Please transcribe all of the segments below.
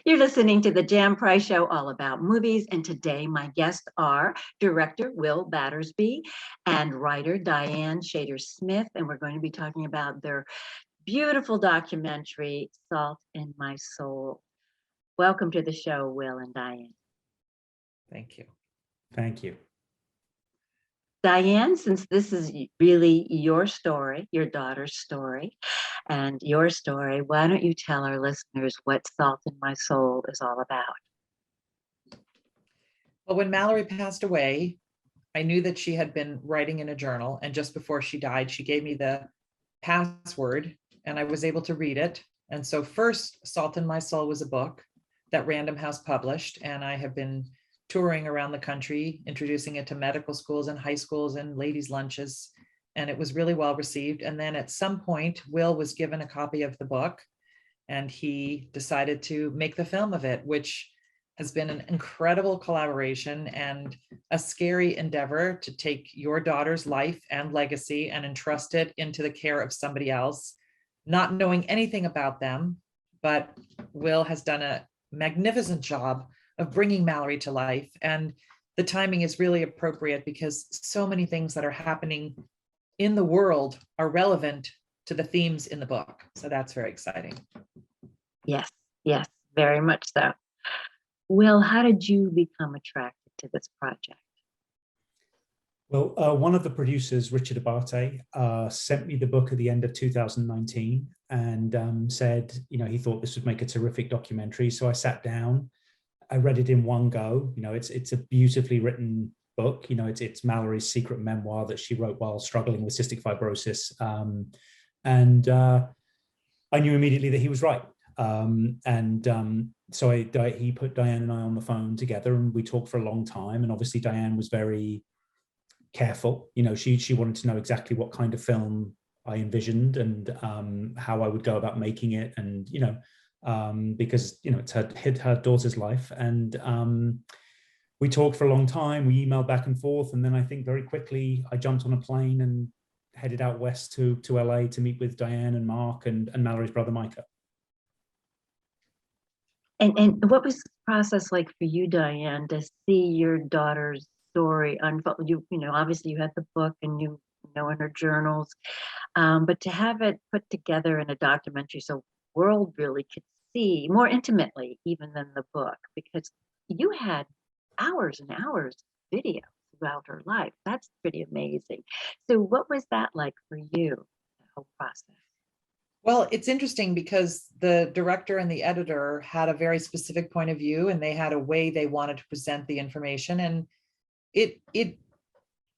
You're listening to the Jan Price Show, all about movies. And today my guests are director Will Battersby and writer Diane Shader-Smith. And we're going to be talking about their beautiful documentary, Salt in My Soul. Welcome to the show, Will and Diane. Thank you. Thank you. Diane, since this is really your story, your daughter's story, and your story, why don't you tell our listeners what Salt in My Soul is all about? Well, when Mallory passed away, I knew that she had been writing in a journal, and just before she died, she gave me the password and I was able to read it. And so first, Salt in My Soul was a book that Random House published, and I have been touring around the country, introducing it to medical schools and high schools and ladies' lunches, and it was really well received. And then at some point, Will was given a copy of the book, and he decided to make the film of it, which has been an incredible collaboration and a scary endeavor to take your daughter's life and legacy and entrust it into the care of somebody else, not knowing anything about them. But Will has done a magnificent job of bringing Mallory to life. And the timing is really appropriate because so many things that are happening in the world are relevant to the themes in the book. So that's very exciting. Yes, yes, very much so. Will, how did you become attracted to this project? Well, one of the producers, Richard Abate, sent me the book at the end of 2019 and said, he thought this would make a terrific documentary. So I sat down, I read it in one go. It's a beautifully written book. It's Mallory's secret memoir that she wrote while struggling with cystic fibrosis. I knew immediately that he was right. So he put Diane and I on the phone together, and we talked for a long time. And obviously Diane was very careful. She wanted to know exactly what kind of film I envisioned and how I would go about making it. And, because, it's her daughter's life. And we talked for a long time. We emailed back and forth. And then I think very quickly I jumped on a plane and headed out west to LA to meet with Diane and Mark and Mallory's brother, Micah. And what was the process like for you, Diane, to see your daughter's story unfold? Obviously you had the book and you know in her journals, but to have it put together in a documentary so the world really could see more intimately even than the book, because you had hours and hours of video throughout her life. That's pretty amazing. So what was that like for you, the whole process? Well, it's interesting because the director and the editor had a very specific point of view, and they had a way they wanted to present the information. And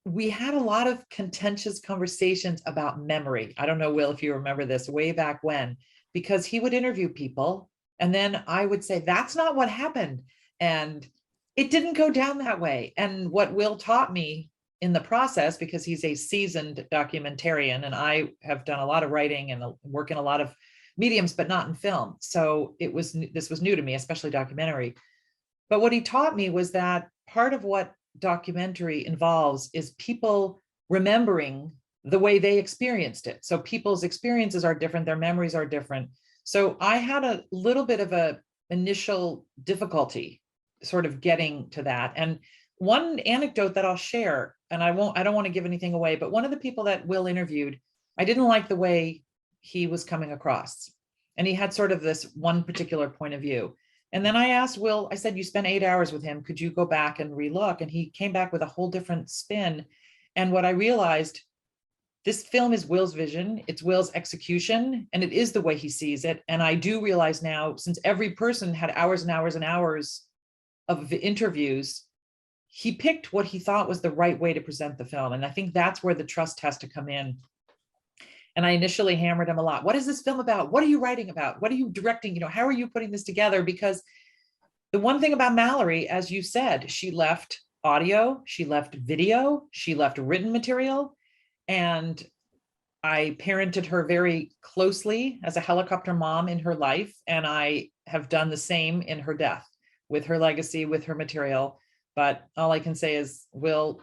we had a lot of contentious conversations about memory. I don't know, Will, if you remember this way back when, because he would interview people and then I would say, that's not what happened. And it didn't go down that way. And what Will taught me in the process, because he's a seasoned documentarian and I have done a lot of writing and work in a lot of mediums, but not in film. So this was new to me, especially documentary. But what he taught me was that part of what documentary involves is people remembering the way they experienced it. So people's experiences are different, their memories are different. So I had a little bit of a initial difficulty sort of getting to that. And one anecdote that I'll share, and I don't want to give anything away, but one of the people that Will interviewed, I didn't like the way he was coming across. And he had sort of this one particular point of view. And then I asked Will, I said, you spent 8 hours with him. Could you go back and relook? And he came back with a whole different spin. And what I realized, this film is Will's vision, it's Will's execution, and it is the way he sees it. And I do realize now, since every person had hours and hours and hours of interviews, he picked what he thought was the right way to present the film. And I think that's where the trust has to come in. And I initially hammered him a lot. What is this film about? What are you writing about? What are you directing? How are you putting this together? Because the one thing about Mallory, as you said, she left audio, she left video, she left written material. And I parented her very closely as a helicopter mom in her life. And I have done the same in her death, with her legacy, with her material. But all I can say is Will,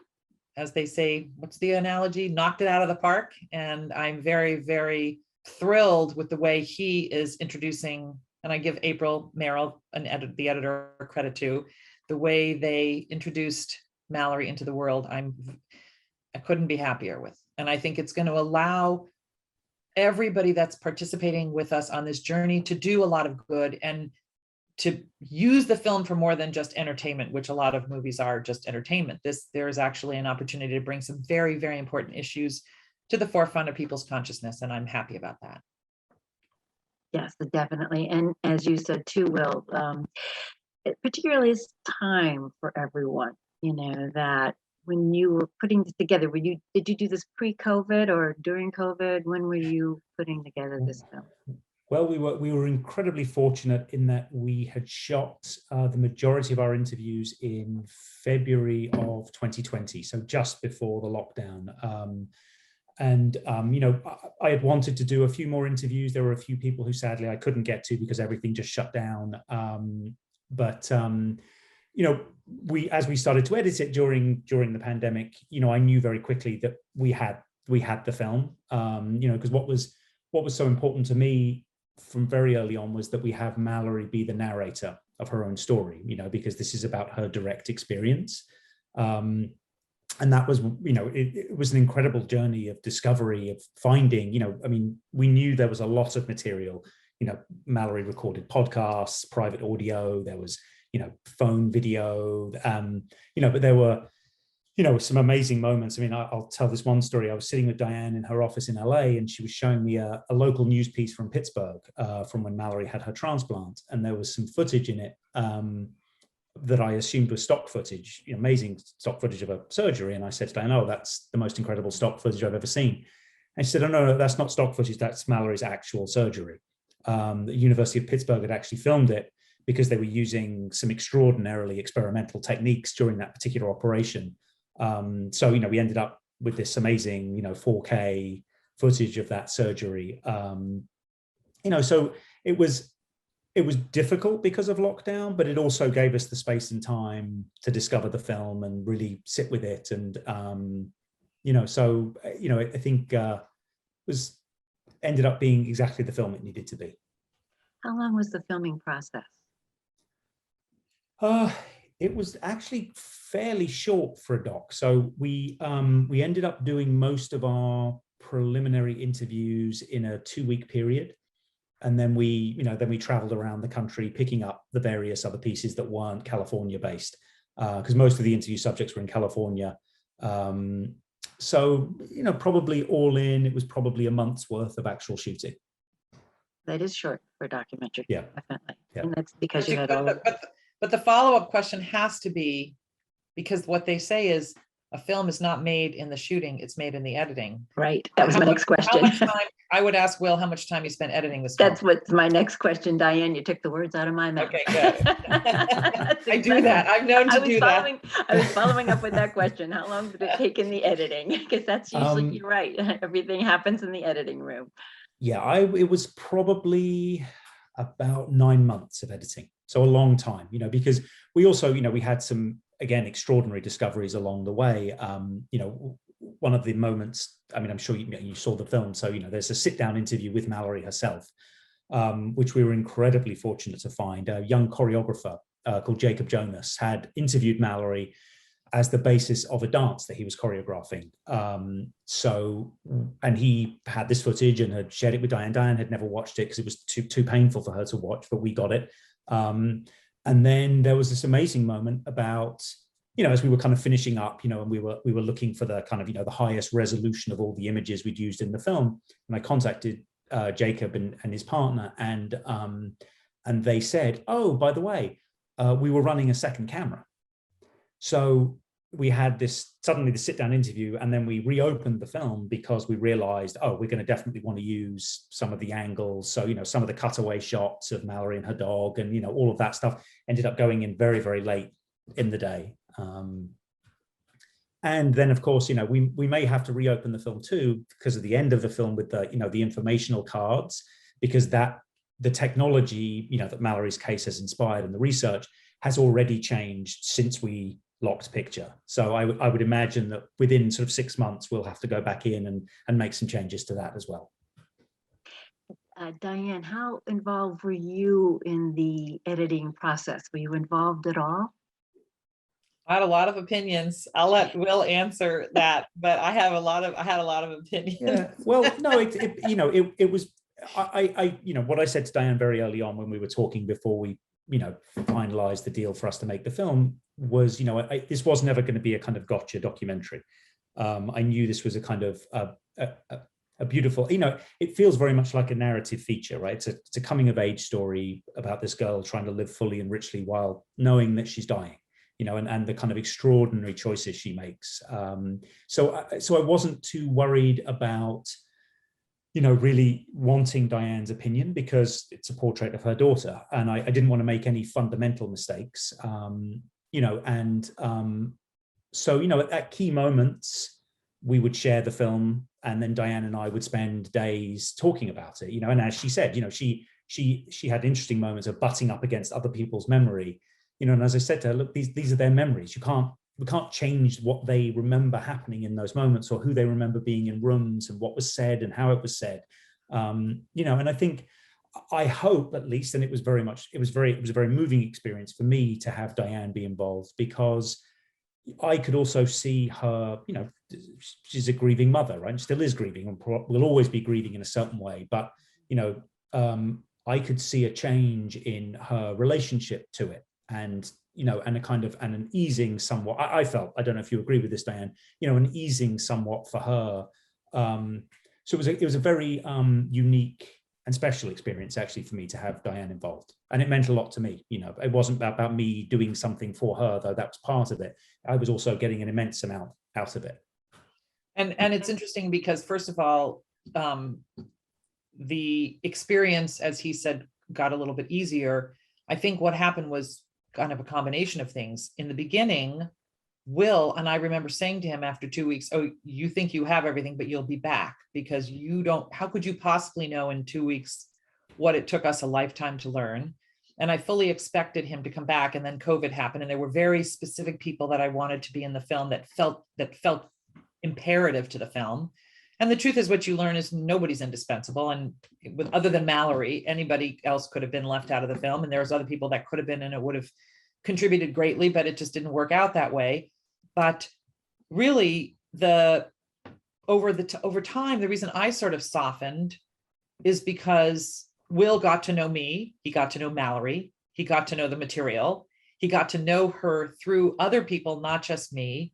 as they say, what's the analogy? Knocked it out of the park. And I'm very, very thrilled with the way he is introducing and I give April Merrill, the editor, credit too, the way they introduced Mallory into the world, I couldn't be happier with. And I think it's going to allow everybody that's participating with us on this journey to do a lot of good and to use the film for more than just entertainment, which a lot of movies are just entertainment. There is actually an opportunity to bring some very, very important issues to the forefront of people's consciousness. And I'm happy about that. Yes, definitely. And as you said too, Will, it particularly is time for everyone, that when you were putting this together, did you do this pre-COVID or during COVID? When were you putting together this film? Well, we were incredibly fortunate in that we had shot the majority of our interviews in February of 2020, so just before the lockdown. I had wanted to do a few more interviews. There were a few people who sadly I couldn't get to because everything just shut down. As we started to edit it during the pandemic, I knew very quickly that we had the film. Because what was so important to me from very early on was that we have Mallory be the narrator of her own story, because this is about her direct experience. And that was, it was an incredible journey of discovery, of finding, we knew there was a lot of material. Mallory recorded podcasts, private audio, there was, phone video, but there were, some amazing moments. I'll tell this one story. I was sitting with Diane in her office in LA, and she was showing me a local news piece from Pittsburgh from when Mallory had her transplant. And there was some footage in it that I assumed was stock footage, amazing stock footage of a surgery. And I said to Diane, "Oh, that's the most incredible stock footage I've ever seen." And she said, "Oh, no, that's not stock footage. That's Mallory's actual surgery." The University of Pittsburgh had actually filmed it because they were using some extraordinarily experimental techniques during that particular operation. So we ended up with this amazing, 4K footage of that surgery. So it was difficult because of lockdown, but it also gave us the space and time to discover the film and really sit with it. And, I think was ended up being exactly the film it needed to be. How long was the filming process? It was actually fairly short for a doc. So we ended up doing most of our preliminary interviews in a 2-week period. And then we traveled around the country picking up the various other pieces that weren't California based, because most of the interview subjects were in California. So, probably all in, it was probably a month's worth of actual shooting. That is short for a documentary. Yeah. Definitely. Yeah. And that's because you had all of But the follow-up question has to be, because what they say is a film is not made in the shooting, it's made in the editing. Right. That was my next question. How much time, I would ask Will, how much time you spent editing this film? That's what's my next question, Diane. You took the words out of my mouth. Okay, good. I do that. I've known to do that. I was following up with that question. How long did it take in the editing? Because that's usually, you're right. Everything happens in the editing room. Yeah, it was probably about 9 months of editing. So a long time, because we also, we had some, again, extraordinary discoveries along the way. One of the moments, I'm sure you saw the film. So, there's a sit down interview with Mallory herself, which we were incredibly fortunate to find. A young choreographer called Jacob Jonas had interviewed Mallory as the basis of a dance that he was choreographing. And he had this footage and had shared it with Diane. Diane had never watched it because it was too painful for her to watch, but we got it. And then there was this amazing moment about, as we were kind of finishing up, and we were looking for the kind of, the highest resolution of all the images we'd used in the film. And I contacted Jacob and his partner, and they said, "Oh, by the way, we were running a second camera." So we had suddenly the sit down interview, and then we reopened the film because we realized, oh, we're going to definitely want to use some of the angles. So, some of the cutaway shots of Mallory and her dog and, all of that stuff ended up going in very, very late in the day. And then, of course, we may have to reopen the film too, because of the end of the film with the, the informational cards, because the technology, that Mallory's case has inspired and the research has already changed since we locked picture. So I would imagine that within sort of 6 months, we'll have to go back in and make some changes to that as well. Diane, how involved were you in the editing process? Were you involved at all? I had a lot of opinions. I'll let Will answer that, but I had a lot of opinions. Yeah. Well, no, it was, what I said to Diane very early on when we were talking before we, finalized the deal for us to make the film was, this was never going to be a kind of gotcha documentary. I knew this was a kind of a beautiful, it feels very much like a narrative feature, right? It's a coming of age story about this girl trying to live fully and richly while knowing that she's dying, and the kind of extraordinary choices she makes. So I wasn't too worried about, really wanting Diane's opinion because it's a portrait of her daughter. And I didn't want to make any fundamental mistakes, so, at key moments, we would share the film and then Diane and I would spend days talking about it, and as she said, she had interesting moments of butting up against other people's memory, and as I said to her, look, these are their memories. We can't change what they remember happening in those moments or who they remember being in rooms and what was said and how it was said. And I hope at least, and it was a very moving experience for me to have Diane be involved because I could also see her, she's a grieving mother, right? Still is grieving and will always be grieving in a certain way. But, I could see a change in her relationship to it. And and an easing somewhat. I felt, I don't know if you agree with this, Diane, an easing somewhat for her. So it was a very unique and special experience actually for me to have Diane involved, and it meant a lot to me. It wasn't about me doing something for her, though that was part of it. I was also getting an immense amount out of it. And it's interesting because first of all, the experience, as he said, got a little bit easier. I think what happened was kind of a combination of things. In the beginning, Will, and I remember saying to him after 2 weeks, oh, you think you have everything, but you'll be back because you don't, how could you possibly know in 2 weeks what it took us a lifetime to learn? And I fully expected him to come back, and then COVID happened. And there were very specific people that I wanted to be in the film that felt imperative to the film. And the truth is, what you learn is nobody's indispensable. And other than Mallory, anybody else could have been left out of the film. And there was other people that could have been, and it would have contributed greatly, but it just didn't work out that way. But really, over time, the reason I sort of softened is because Will got to know me. He got to know Mallory. He got to know the material. He got to know her through other people, not just me.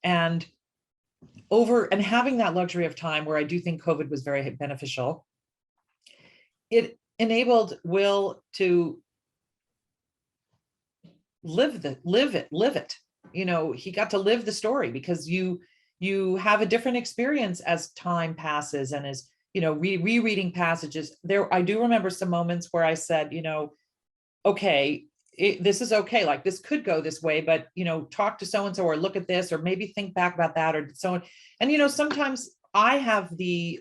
And having that luxury of time, where I do think COVID was very beneficial, it enabled Will to live it. He got to live the story because you have a different experience as time passes and as, rereading passages. I do remember some moments where I said, okay, this is okay. Like this could go this way, but, talk to so-and-so or look at this, or maybe think back about that or so on. And, sometimes I have the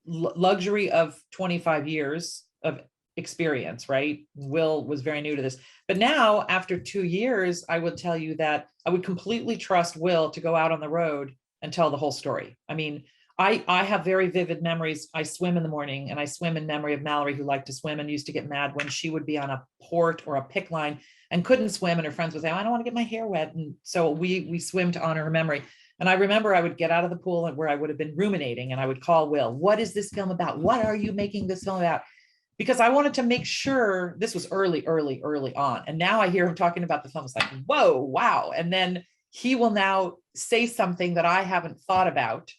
luxury of 25 years of experience, right? Will was very new to this, but now after 2 years, I would tell you that I would completely trust Will to go out on the road and tell the whole story. I mean, I have very vivid memories. I swim in the morning, and I swim in memory of Mallory, who liked to swim and used to get mad when she would be on a port or a pick line and couldn't swim. And her friends would say, oh, I don't want to get my hair wet. And so we swim to honor her memory. And I remember I would get out of the pool where I would have been ruminating, and I would call Will, what is this film about? What are you making this film about? Because I wanted to make sure. This was early on. And now I hear him talking about the film. It's like, whoa, wow. And then he will now say something that I haven't thought about,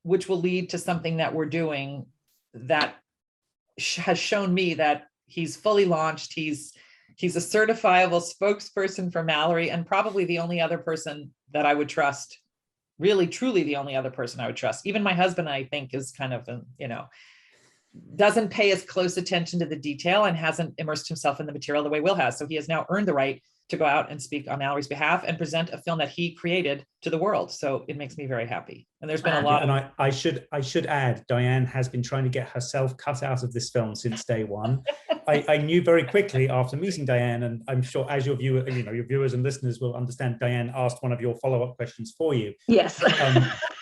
which will lead to something that we're doing that has shown me that he's fully launched. He's a certifiable spokesperson for Mallory, and probably the only other person that I would trust, really, truly the only other person I would trust. Even my husband, I think, is kind of, doesn't pay as close attention to the detail and hasn't immersed himself in the material the way Will has. So he has now earned the right to go out and speak on Mallory's behalf and present a film that he created to the world. So it makes me very happy. And there's been a lot. And I should add, Diane has been trying to get herself cut out of this film since day one. I knew very quickly after meeting Diane, and I'm sure as your viewer, your viewers and listeners will understand, Diane asked one of your follow-up questions for you. Yes.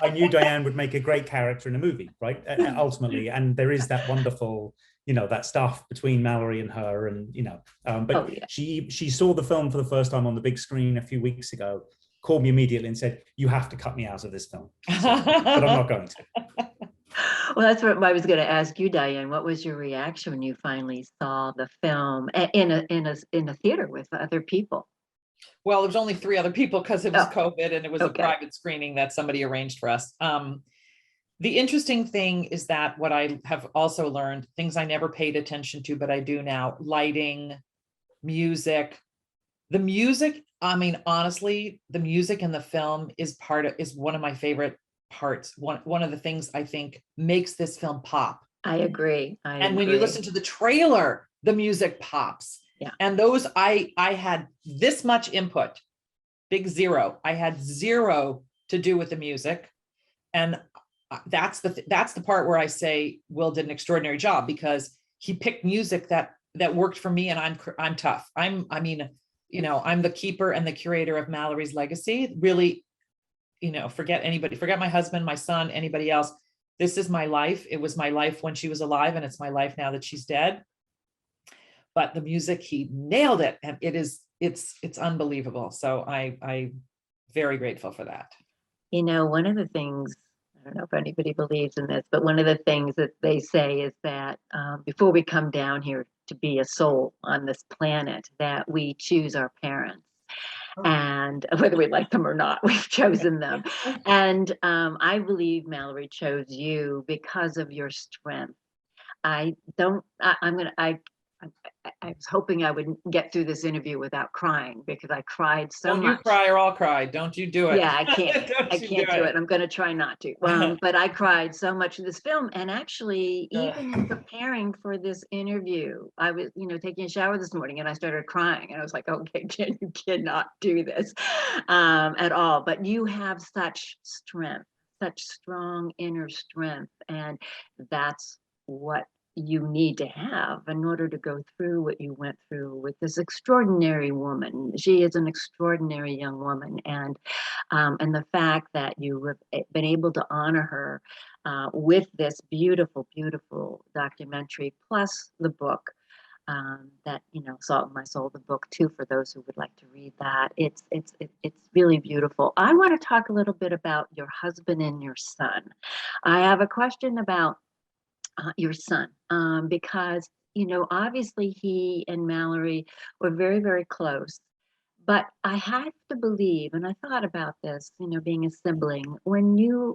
I knew Diane would make a great character in a movie, right? Ultimately, and there is that wonderful, that stuff between Mallory and her, and but Oh, yeah. she saw the film for the first time on the big screen a few weeks ago, called me immediately and said, "You have to cut me out of this film," but I'm not going to. Well, that's what I was going to ask you, Diane. What was your reaction when you finally saw the film in a theater with other people? Well, there's only 3 other people because it was COVID, and it was a Okay. private screening that somebody arranged for us. The interesting thing is that what I have also learned, things I never paid attention to, but I do now: lighting, music. The music, I mean, honestly, the music in the film is one of my favorite parts. One of the things I think makes this film pop. I agree. And when you listen to the trailer, the music pops. Yeah. And those, I had this much input, big zero. I had zero to do with the music. And that's the part where I say Will did an extraordinary job, because he picked music that worked for me, and I'm tough. I'm the keeper and the curator of Mallory's legacy. Really, forget my husband, my son, anybody else. This is my life. It was my life when she was alive, and it's my life now that she's dead. But the music, he nailed it, and it's unbelievable. So I'm very grateful for that. One of the things, I don't know if anybody believes in this, but one of the things that they say is that before we come down here to be a soul on this planet, that we choose our parents. And whether we like them or not, we've chosen them. And I believe Mallory chose you because of your strength. I was hoping I would get through this interview without crying, because I cried so much. Don't you cry or I'll cry. Don't you do it. Yeah, I can't. I can't do it. I'm going to try not to. But I cried so much in this film. And actually, even in preparing for this interview, I was, taking a shower this morning, and I started crying. And I was like, okay, Jen, you cannot do this at all. But you have such strength, such strong inner strength. And that's what you need to have in order to go through what you went through with this extraordinary woman. She is an extraordinary young woman, and the fact that you have been able to honor her with this beautiful, beautiful documentary, plus the book that Salt in My Soul, the book too, for those who would like to read that. It's really beautiful. I want to talk a little bit about your husband and your son. I have a question about your son, because obviously he and Mallory were very, very close. But I have to believe, and I thought about this, being a sibling, when you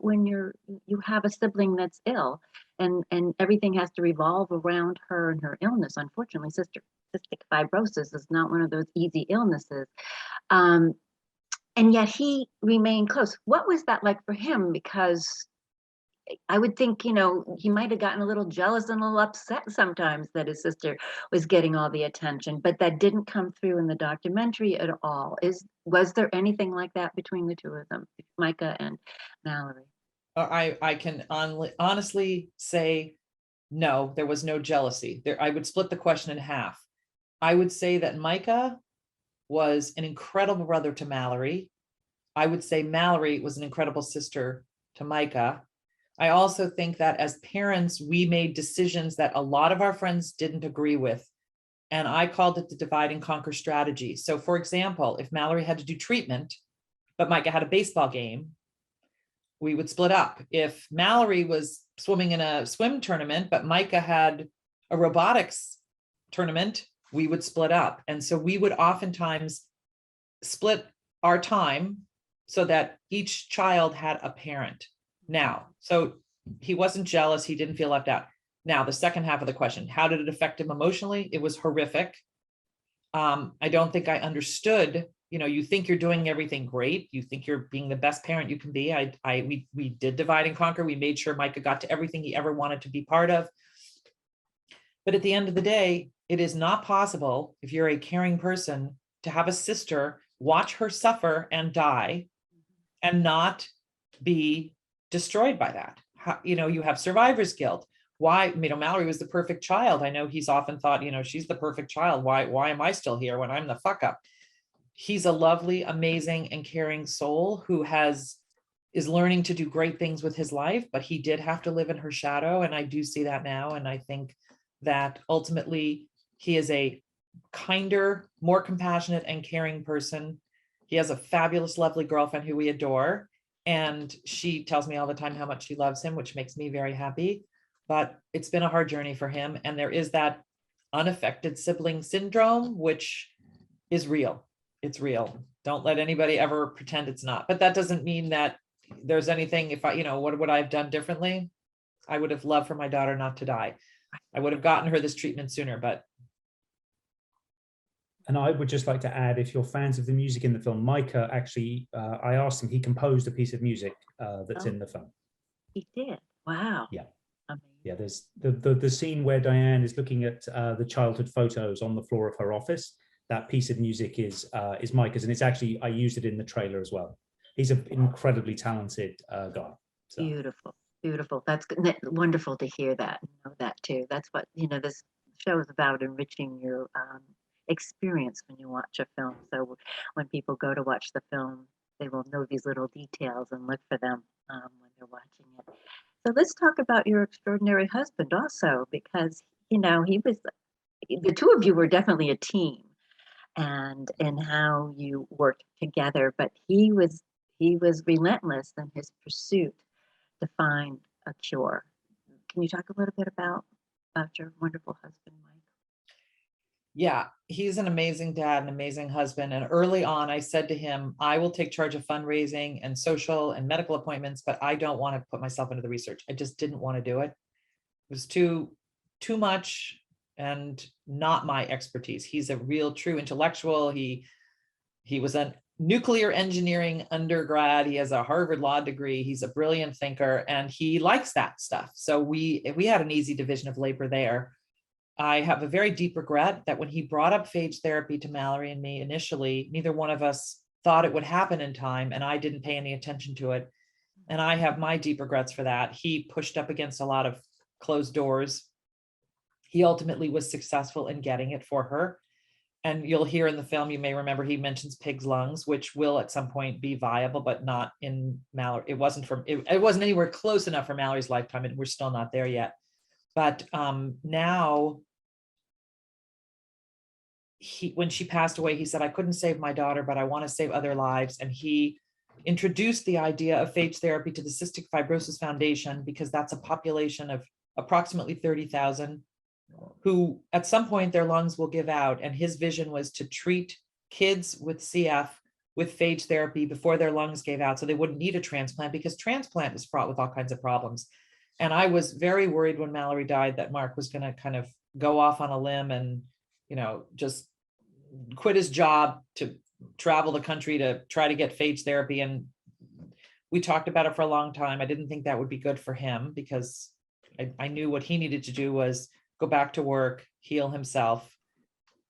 have a sibling that's ill, and everything has to revolve around her and her illness. Unfortunately, cystic fibrosis is not one of those easy illnesses. And yet he remained close. What was that like for him? Because I would think, he might have gotten a little jealous and a little upset sometimes that his sister was getting all the attention, but that didn't come through in the documentary at all. Was there anything like that between the two of them, Micah and Mallory? I can honestly say, no, there was no jealousy. I would split the question in half. I would say that Micah was an incredible brother to Mallory. I would say Mallory was an incredible sister to Micah. I also think that as parents, we made decisions that a lot of our friends didn't agree with. And I called it the divide and conquer strategy. So for example, if Mallory had to do treatment, but Micah had a baseball game, we would split up. If Mallory was swimming in a swim tournament, but Micah had a robotics tournament, we would split up. And so we would oftentimes split our time so that each child had a parent. Now, so he wasn't jealous. He didn't feel left out. Now, the second half of the question, how did it affect him emotionally? It was horrific. I don't think I understood, you think you're doing everything great. You think you're being the best parent you can be. We did divide and conquer. We made sure Micah got to everything he ever wanted to be part of. But at the end of the day, it is not possible, if you're a caring person, to have a sister watch her suffer and die and not be destroyed by that. You have survivor's guilt. why, Mallory was the perfect child. I know he's often thought, she's the perfect child. Why am I still here when I'm the fuck up? He's a lovely, amazing, and caring soul who is learning to do great things with his life, but he did have to live in her shadow. And I do see that now. And I think that ultimately he is a kinder, more compassionate and caring person. He has a fabulous, lovely girlfriend who we adore. And she tells me all the time how much she loves him, which makes me very happy. But it's been a hard journey for him. And there is that unaffected sibling syndrome, which is real. It's real. Don't let anybody ever pretend it's not. But that doesn't mean that there's anything, if I, what would I have done differently? I would have loved for my daughter not to die. I would have gotten her this treatment sooner, but. And I would just like to add, if you're fans of the music in the film, Micah actually, I asked him, he composed a piece of music that's in the film. He did. Wow. Yeah. Amazing. Yeah, there's the scene where Diane is looking at the childhood photos on the floor of her office. That piece of music is Micah's, and it's actually, I used it in the trailer as well. He's an incredibly talented guy. So. Beautiful, beautiful. That's good. Wonderful to hear that, know that too. That's what, this show is about, enriching your experience when you watch a film. So when people go to watch the film, they will know these little details and look for them when they're watching it. So let's talk about your extraordinary husband also, because, he was, the two of you were definitely a team, and in how you worked together, but he was relentless in his pursuit to find a cure. Can you talk a little bit about your wonderful husband, Mike? Yeah, he's an amazing dad, an amazing husband. And early on, I said to him, I will take charge of fundraising and social and medical appointments, but I don't want to put myself into the research. I just didn't want to do it. It was too much and not my expertise. He's a real true intellectual. He was a nuclear engineering undergrad. He has a Harvard Law degree. He's a brilliant thinker, and he likes that stuff. So we had an easy division of labor there. I have a very deep regret that when he brought up phage therapy to Mallory and me initially, neither one of us thought it would happen in time, and I didn't pay any attention to it. And I have my deep regrets for that. He pushed up against a lot of closed doors. He ultimately was successful in getting it for her. And you'll hear in the film, you may remember, he mentions pig's lungs, which will at some point be viable, but not in Mallory. It wasn't anywhere close enough for Mallory's lifetime, and we're still not there yet. But now, when she passed away, he said, I couldn't save my daughter, but I want to save other lives. And he introduced the idea of phage therapy to the Cystic Fibrosis Foundation, because that's a population of approximately 30,000 who at some point their lungs will give out. And his vision was to treat kids with CF with phage therapy before their lungs gave out, so they wouldn't need a transplant, because transplant is fraught with all kinds of problems. And I was very worried when Mallory died that Mark was going to kind of go off on a limb and, just quit his job to travel the country to try to get phage therapy. And we talked about it for a long time. I didn't think that would be good for him, because I knew what he needed to do was go back to work, heal himself.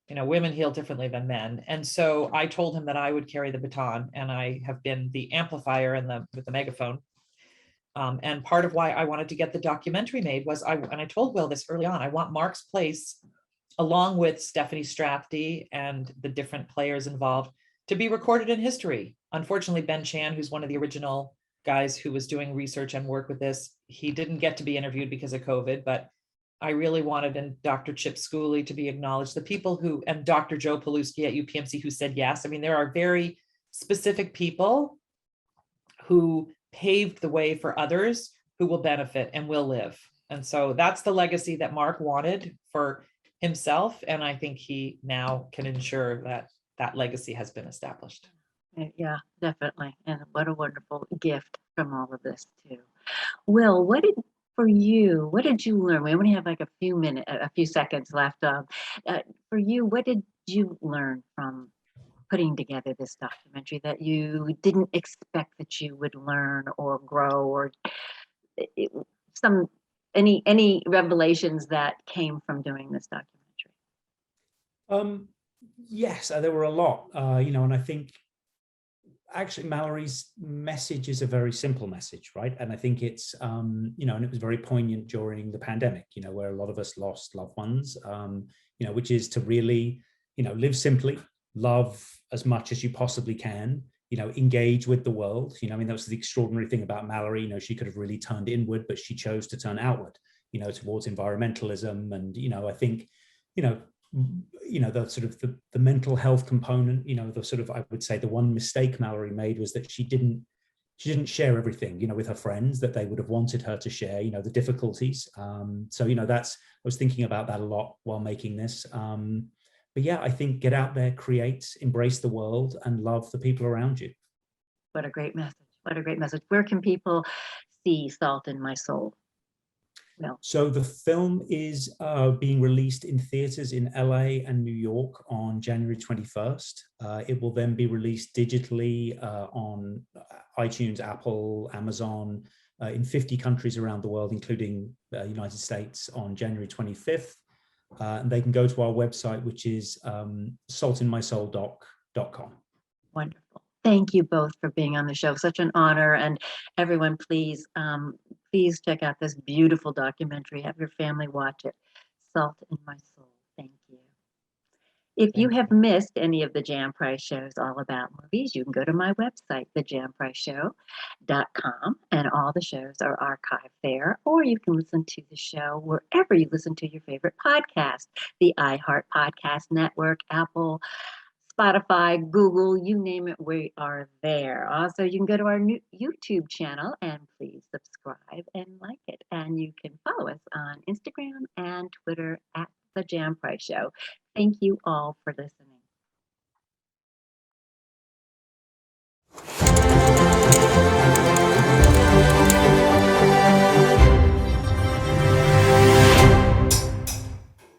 Women heal differently than men. And so I told him that I would carry the baton, and I have been the amplifier with the megaphone. And part of why I wanted to get the documentary made was, and I told Will this early on, I want Mark's place, along with Stephanie Strathdee and the different players involved, to be recorded in history. Unfortunately, Ben Chan, who's one of the original guys who was doing research and work with this, he didn't get to be interviewed because of COVID, but I really wanted, and Dr. Chip Schooley to be acknowledged, the people who, and Dr. Joe Paluski at UPMC, who said yes. I mean, there are very specific people who paved the way for others who will benefit and will live. And so that's the legacy that Mark wanted for himself. And I think he now can ensure that that legacy has been established. Yeah, definitely. And what a wonderful gift from all of this too. Will, what did you learn? We only have like a few seconds left. For you, what did you learn from putting together this documentary that you didn't expect that you would learn or grow, or any revelations that came from doing this documentary? Yes, there were a lot, and I think actually, Mallory's message is a very simple message, right? And I think it's, you know, and it was very poignant during the pandemic, you know, where a lot of us lost loved ones, you know, which is to really, you know, live simply, love as much as you possibly can, you know, engage with the world. You know, I mean, that was the extraordinary thing about Mallory. You know, she could have really turned inward, but she chose to turn outward, you know, towards environmentalism. And, you know, I think, you know, the sort of the mental health component, you know, the sort of, I would say the one mistake Mallory made was that she didn't share everything, you know, with her friends that they would have wanted her to share, you know, the difficulties. So, you know, I was thinking about that a lot while making this. But yeah, I think get out there, create, embrace the world, and love the people around you. What a great message. What a great message. Where can people see Salt in My Soul? Well, so the film is being released in theaters in LA and New York on January 21st. It will then be released digitally on iTunes, Apple, Amazon, in 50 countries around the world, including United States, on January 25th. And they can go to our website, which is saltinmysouldoc.com. wonderful. Thank you both for being on the show. Such an honor. And everyone, please, please check out this beautiful documentary. Have your family watch it. Salt in My Soul. Thank you. If you have missed any of the Jan Price shows all about movies, you can go to my website, thejanpriceshow.com, and all the shows are archived there. Or you can listen to the show wherever you listen to your favorite podcast, the iHeart Podcast Network, Apple, Spotify, Google, you name it, we are there. Also, you can go to our new YouTube channel and please subscribe and like it. And you can follow us on Instagram and Twitter at The Jan Price Show. Thank you all for listening.